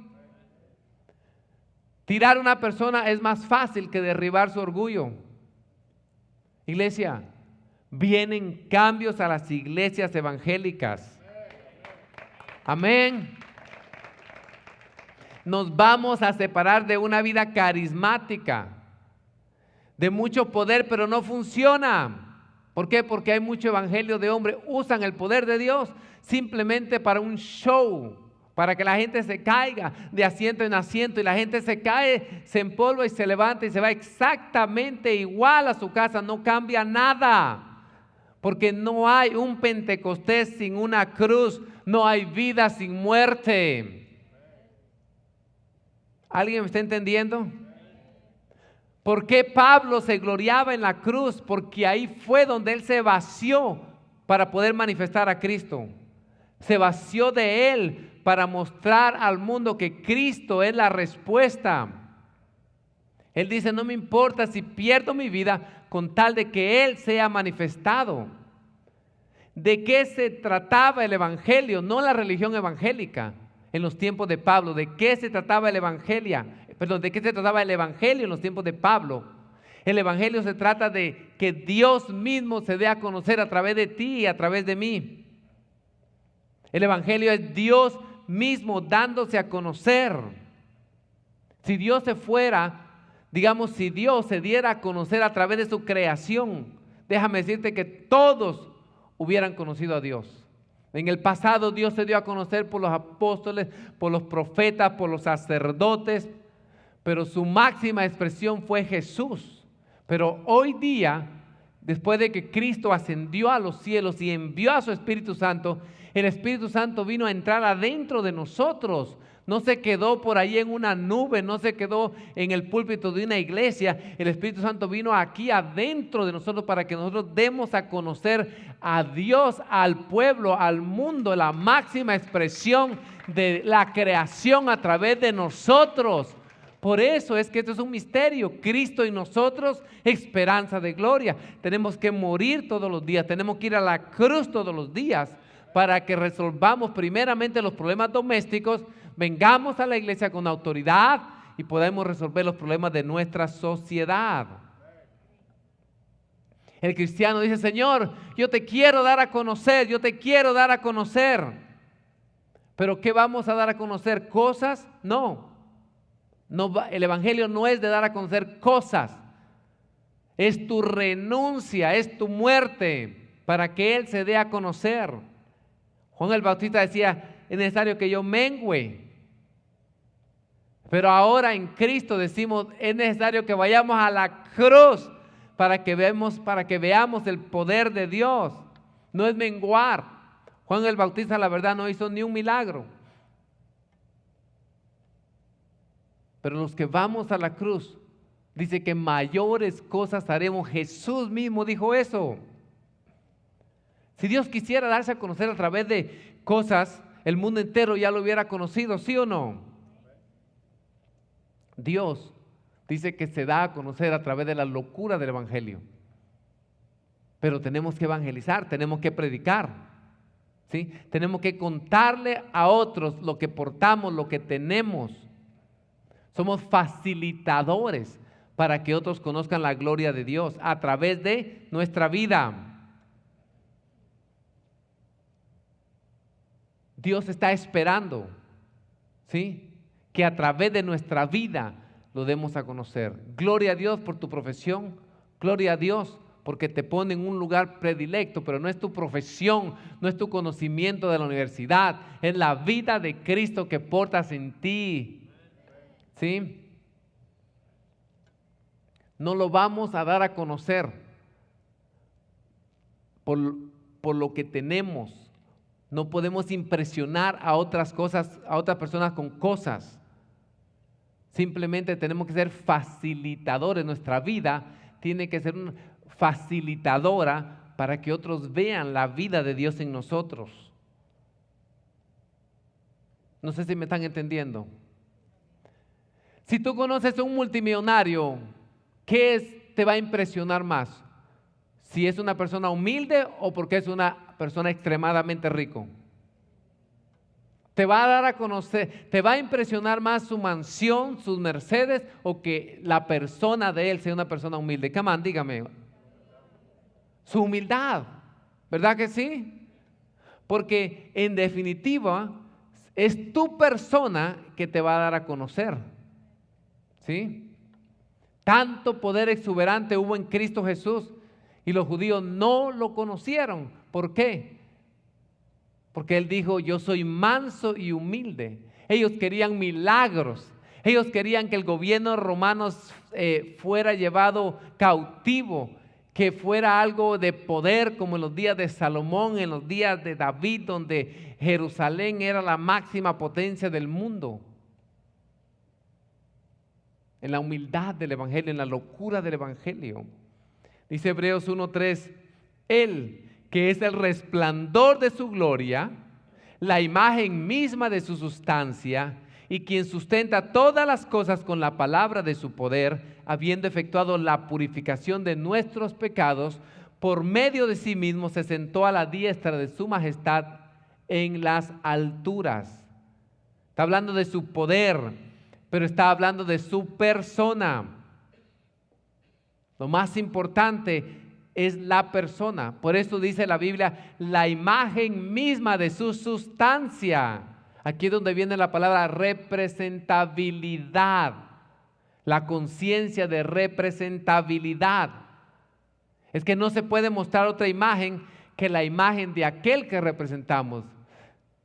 Tirar a una persona es más fácil que derribar su orgullo. Iglesia, vienen cambios a las iglesias evangélicas. Amén. Nos vamos a separar de una vida carismática, de mucho poder, pero no funciona. ¿Por qué? Porque hay mucho evangelio de hombre. Usan el poder de Dios simplemente para un show, para que la gente se caiga de asiento en asiento, y la gente se cae, se empolva y se levanta y se va exactamente igual a su casa. No cambia nada, porque no hay un Pentecostés sin una cruz, no hay vida sin muerte. ¿Alguien me está entendiendo? ¿Por qué Pablo se gloriaba en la cruz? Porque ahí fue donde él se vació para poder manifestar a Cristo. Se vació de él para mostrar al mundo que Cristo es la respuesta. Él dice, no me importa si pierdo mi vida con tal de que Él sea manifestado. ¿De qué se trataba el evangelio? No la religión evangélica en los tiempos de Pablo. ¿De qué se trataba el evangelio? ¿De qué se trataba el evangelio en los tiempos de Pablo? El evangelio se trata de que Dios mismo se dé a conocer a través de ti y a través de mí. El evangelio es Dios mismo dándose a conocer. Si Dios se fuera, digamos, si Dios se diera a conocer a través de su creación, déjame decirte que todos hubieran conocido a Dios. En el pasado Dios se dio a conocer por los apóstoles, por los profetas, por los sacerdotes, pero su máxima expresión fue Jesús. Pero hoy día, después de que Cristo ascendió a los cielos y envió a su Espíritu Santo, el Espíritu Santo vino a entrar adentro de nosotros. No se quedó por ahí en una nube, no se quedó en el púlpito de una iglesia. El Espíritu Santo vino aquí adentro de nosotros para que nosotros demos a conocer a Dios, al pueblo, al mundo, la máxima expresión de la creación a través de nosotros. Por eso es que esto es un misterio. Cristo en nosotros, esperanza de gloria. Tenemos que morir todos los días, tenemos que ir a la cruz todos los días para que resolvamos primeramente los problemas domésticos, vengamos a la iglesia con autoridad y podamos resolver los problemas de nuestra sociedad. El cristiano dice: Señor, yo te quiero dar a conocer, yo te quiero dar a conocer. ¿Pero qué vamos a dar a conocer? ¿Cosas? No. El evangelio no es de dar a conocer cosas. Es tu renuncia, es tu muerte para que Él se dé a conocer. Juan el Bautista decía: es necesario que yo mengüe. Pero ahora en Cristo decimos: es necesario que vayamos a la cruz para que veamos el poder de Dios. No es menguar. Juan el Bautista, la verdad, no hizo ni un milagro. Pero los que vamos a la cruz, dice que mayores cosas haremos. Jesús mismo dijo eso. Si Dios quisiera darse a conocer a través de cosas, el mundo entero ya lo hubiera conocido, ¿sí o no? Dios dice que se da a conocer a través de la locura del evangelio. Pero tenemos que evangelizar, tenemos que predicar, ¿sí? Tenemos que contarle a otros lo que portamos, lo que tenemos. Somos facilitadores para que otros conozcan la gloria de Dios a través de nuestra vida. Dios está esperando, ¿sí?, que a través de nuestra vida lo demos a conocer. Gloria a Dios por tu profesión, gloria a Dios porque te pone en un lugar predilecto, pero no es tu profesión, no es tu conocimiento de la universidad, es la vida de Cristo que portas en ti. ¿Sí? No lo vamos a dar a conocer por lo que tenemos. No podemos impresionar a otras personas con cosas. Simplemente tenemos que ser facilitadores. Nuestra vida tiene que ser una facilitadora para que otros vean la vida de Dios en nosotros. No sé si me están entendiendo. Si tú conoces a un multimillonario, ¿qué te va a impresionar más? ¿Si es una persona humilde o porque es una persona extremadamente rico? ¿Te va a dar a conocer, te va a impresionar más su mansión, sus Mercedes, o que la persona de él sea una persona humilde? Come on, dígame. Su humildad, ¿verdad que sí? Porque en definitiva es tu persona que te va a dar a conocer. ¿Sí? Tanto poder exuberante hubo en Cristo Jesús y los judíos no lo conocieron. ¿Por qué? Porque Él dijo: yo soy manso y humilde. Ellos querían milagros. Ellos querían que el gobierno romano fuera llevado cautivo, que fuera algo de poder como en los días de Salomón, en los días de David, donde Jerusalén era la máxima potencia del mundo. En la humildad del evangelio, en la locura del evangelio. Dice Hebreos 1:3: Él, que es el resplandor de su gloria, la imagen misma de su sustancia, y quien sustenta todas las cosas con la palabra de su poder, habiendo efectuado la purificación de nuestros pecados, por medio de sí mismo se sentó a la diestra de su majestad en las alturas. Está hablando de su poder, pero está hablando de su persona. Lo más importante es la persona. Por eso dice la Biblia: la imagen misma de su sustancia. Aquí es donde viene la palabra representabilidad, la conciencia de representabilidad. Es que no se puede mostrar otra imagen que la imagen de aquel que representamos.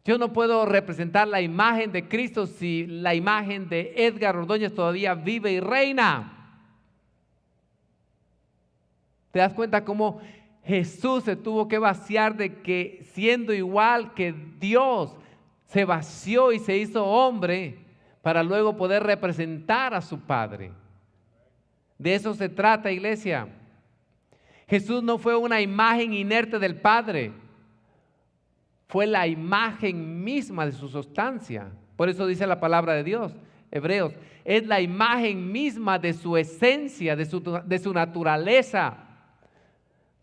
Yo no puedo representar la imagen de Cristo si la imagen de Edgar Ordóñez todavía vive y reina. ¿Te das cuenta cómo Jesús se tuvo que vaciar de que siendo igual que Dios, se vació y se hizo hombre para luego poder representar a su Padre? De eso se trata, iglesia. Jesús no fue una imagen inerte del Padre, fue la imagen misma de su sustancia. Por eso dice la palabra de Dios, Hebreos, es la imagen misma de su esencia, de su naturaleza.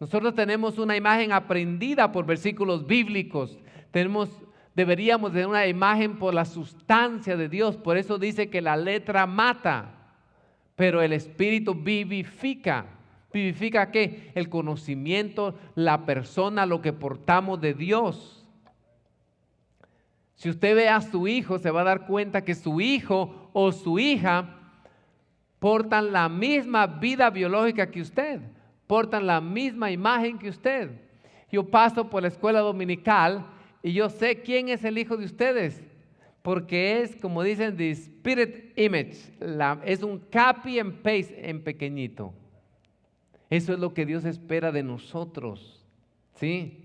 Nosotros tenemos una imagen aprendida por versículos bíblicos. Deberíamos tener una imagen por la sustancia de Dios. Por eso dice que la letra mata, pero el Espíritu vivifica. ¿Vivifica qué? El conocimiento, la persona, lo que portamos de Dios. Si usted ve a su hijo, se va a dar cuenta que su hijo o su hija portan la misma vida biológica que usted, portan la misma imagen que usted. Yo paso por la escuela dominical y yo sé quién es el hijo de ustedes, porque es, como dicen, the spirit image, es un copy and paste en pequeñito. Eso es lo que Dios espera de nosotros, ¿sí?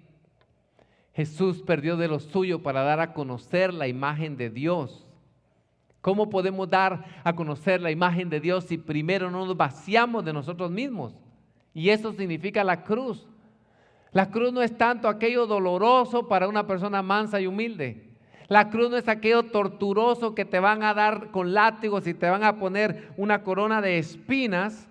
Jesús perdió de lo suyo para dar a conocer la imagen de Dios. ¿Cómo podemos dar a conocer la imagen de Dios si primero no nos vaciamos de nosotros mismos? Y eso significa la cruz. La cruz no es tanto aquello doloroso para una persona mansa y humilde. La cruz no es aquello torturoso que te van a dar con látigos y te van a poner una corona de espinas,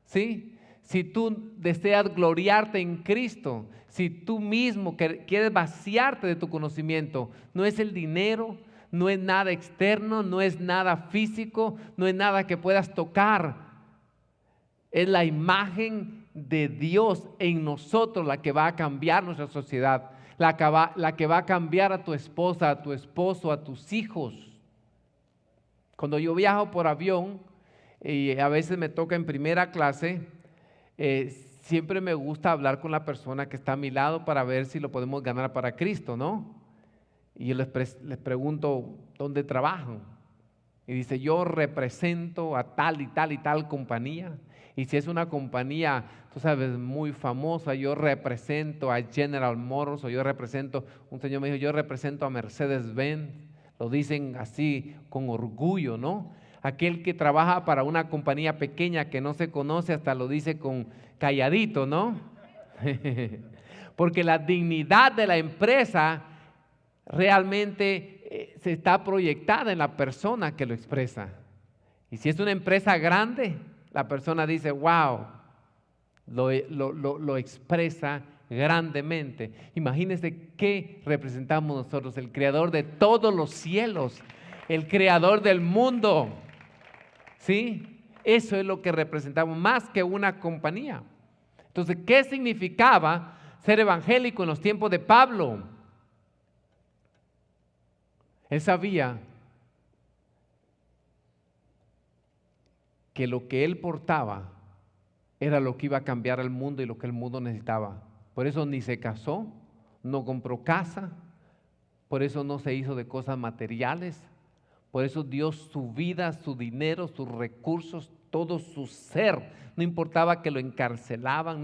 ¿sí? Si tú deseas gloriarte en Cristo, si tú mismo quieres vaciarte de tu conocimiento, no es el dinero, no es nada externo, no es nada físico, no es nada que puedas tocar. Es la imagen de Dios en nosotros la que va a cambiar nuestra sociedad, la que va a cambiar a tu esposa, a tu esposo, a tus hijos. Cuando yo viajo por avión y a veces me toca en primera clase, siempre me gusta hablar con la persona que está a mi lado para ver si lo podemos ganar para Cristo, ¿no? Y yo les pregunto, ¿dónde trabajan? Y dice, yo represento a tal y tal y tal compañía. Y si es una compañía, tú sabes, muy famosa, yo represento a General Motors, o yo represento, un señor me dijo, yo represento a Mercedes-Benz. Lo dicen así con orgullo, ¿no? Aquel que trabaja para una compañía pequeña que no se conoce, hasta lo dice con calladito, ¿no? Porque la dignidad de la empresa realmente se está proyectada en la persona que lo expresa. Y si es una empresa grande, la persona dice, wow, lo expresa grandemente. Imagínense qué representamos nosotros, el creador de todos los cielos, el creador del mundo. ¿Sí? Eso es lo que representamos, más que una compañía. Entonces, ¿qué significaba ser evangélico en los tiempos de Pablo? Él sabía que lo que él portaba era lo que iba a cambiar al mundo y lo que el mundo necesitaba. Por eso ni se casó, no compró casa, por eso no se hizo de cosas materiales. Por eso dio su vida, su dinero, sus recursos, todo su ser. No importaba que lo encarcelaban,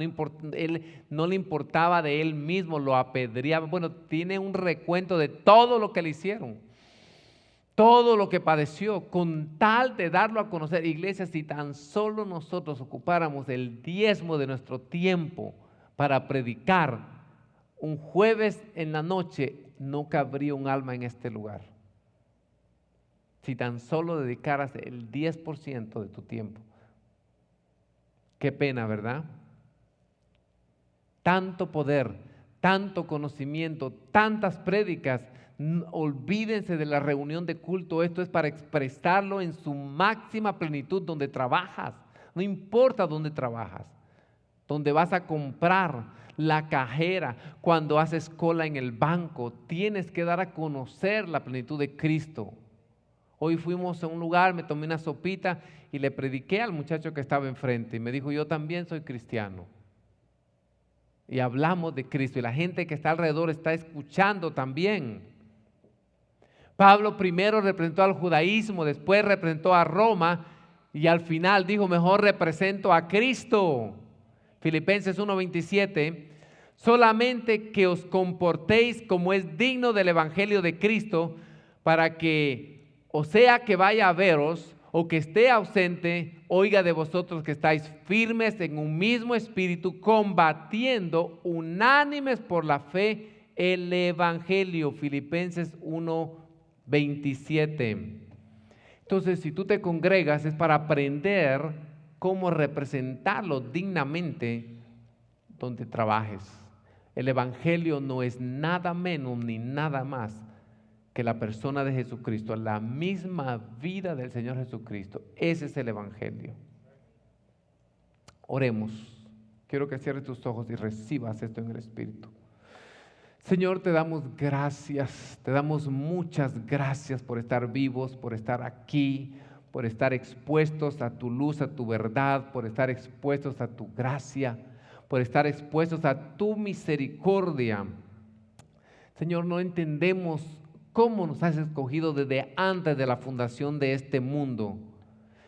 no le importaba de él mismo, lo apedreaban. Bueno, tiene un recuento de todo lo que le hicieron, todo lo que padeció, con tal de darlo a conocer. Iglesia, si tan solo nosotros ocupáramos el 10% de nuestro tiempo para predicar, un jueves en la noche no cabría un alma en este lugar. Si tan solo dedicaras el 10% de tu tiempo. Qué pena, ¿verdad? Tanto poder, tanto conocimiento, tantas prédicas. Olvídense de la reunión de culto. Esto es para expresarlo en su máxima plenitud donde trabajas. No importa dónde trabajas, donde vas a comprar. la cajera, cuando haces cola en el banco. Tienes que dar a conocer la plenitud de Cristo. Hoy fuimos a un lugar, me tomé una sopita y le prediqué al muchacho que estaba enfrente y me dijo, yo también soy cristiano. Y hablamos de Cristo y la gente que está alrededor está escuchando también. Pablo primero representó al judaísmo, después representó a Roma y al final dijo, mejor represento a Cristo. Filipenses 1:27, solamente que os comportéis como es digno del evangelio de Cristo, para que, o sea que vaya a veros o que esté ausente, oiga de vosotros que estáis firmes en un mismo espíritu, combatiendo unánimes por la fe el evangelio. Filipenses 1:27. Entonces, si tú te congregas es para aprender cómo representarlo dignamente donde trabajes. El evangelio no es nada menos ni nada más que la persona de Jesucristo, la misma vida del Señor Jesucristo. Ese es el evangelio. Oremos. Quiero que cierres tus ojos y recibas esto en el Espíritu. Señor, te damos gracias, te damos muchas gracias por estar vivos, por estar aquí, por estar expuestos a tu luz, a tu verdad, por estar expuestos a tu gracia, por estar expuestos a tu misericordia. Señor, no entendemos cómo nos has escogido desde antes de la fundación de este mundo.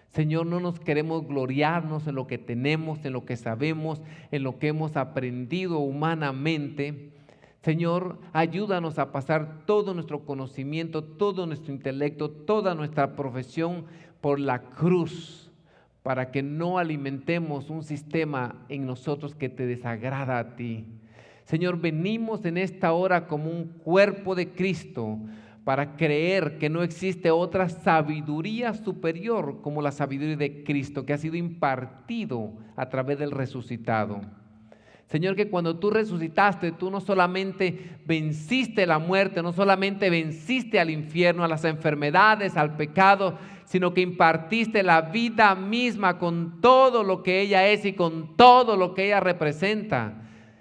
Señor, no nos queremos gloriarnos en lo que tenemos, en lo que sabemos, en lo que hemos aprendido humanamente. Señor, ayúdanos a pasar todo nuestro conocimiento, todo nuestro intelecto, toda nuestra profesión por la cruz, para que no alimentemos un sistema en nosotros que te desagrada a ti. Señor, venimos en esta hora como un cuerpo de Cristo para creer que no existe otra sabiduría superior como la sabiduría de Cristo que ha sido impartido a través del resucitado. Señor, que cuando tú resucitaste, tú no solamente venciste la muerte, no solamente venciste al infierno, a las enfermedades, al pecado, sino que impartiste la vida misma con todo lo que ella es y con todo lo que ella representa.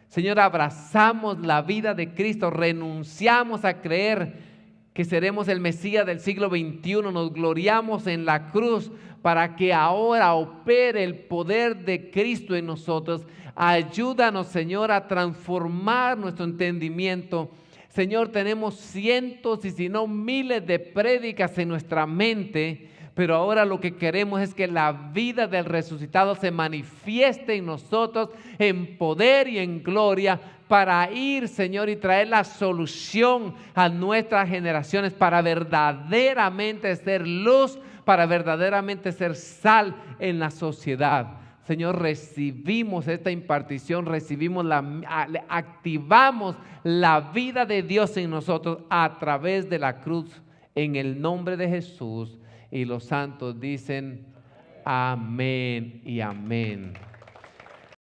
Señor, abrazamos la vida de Cristo, renunciamos a creer que seremos el Mesías del siglo XXI, nos gloriamos en la cruz para que ahora opere el poder de Cristo en nosotros. Ayúdanos, Señor, a transformar nuestro entendimiento. Señor, tenemos cientos y si no miles de prédicas en nuestra mente, pero ahora lo que queremos es que la vida del resucitado se manifieste en nosotros en poder y en gloria para ir, Señor, y traer la solución a nuestras generaciones para verdaderamente ser luz, para verdaderamente ser sal en la sociedad. Señor, recibimos esta impartición, activamos la vida de Dios en nosotros a través de la cruz en el nombre de Jesús. Y los santos dicen amén y amén.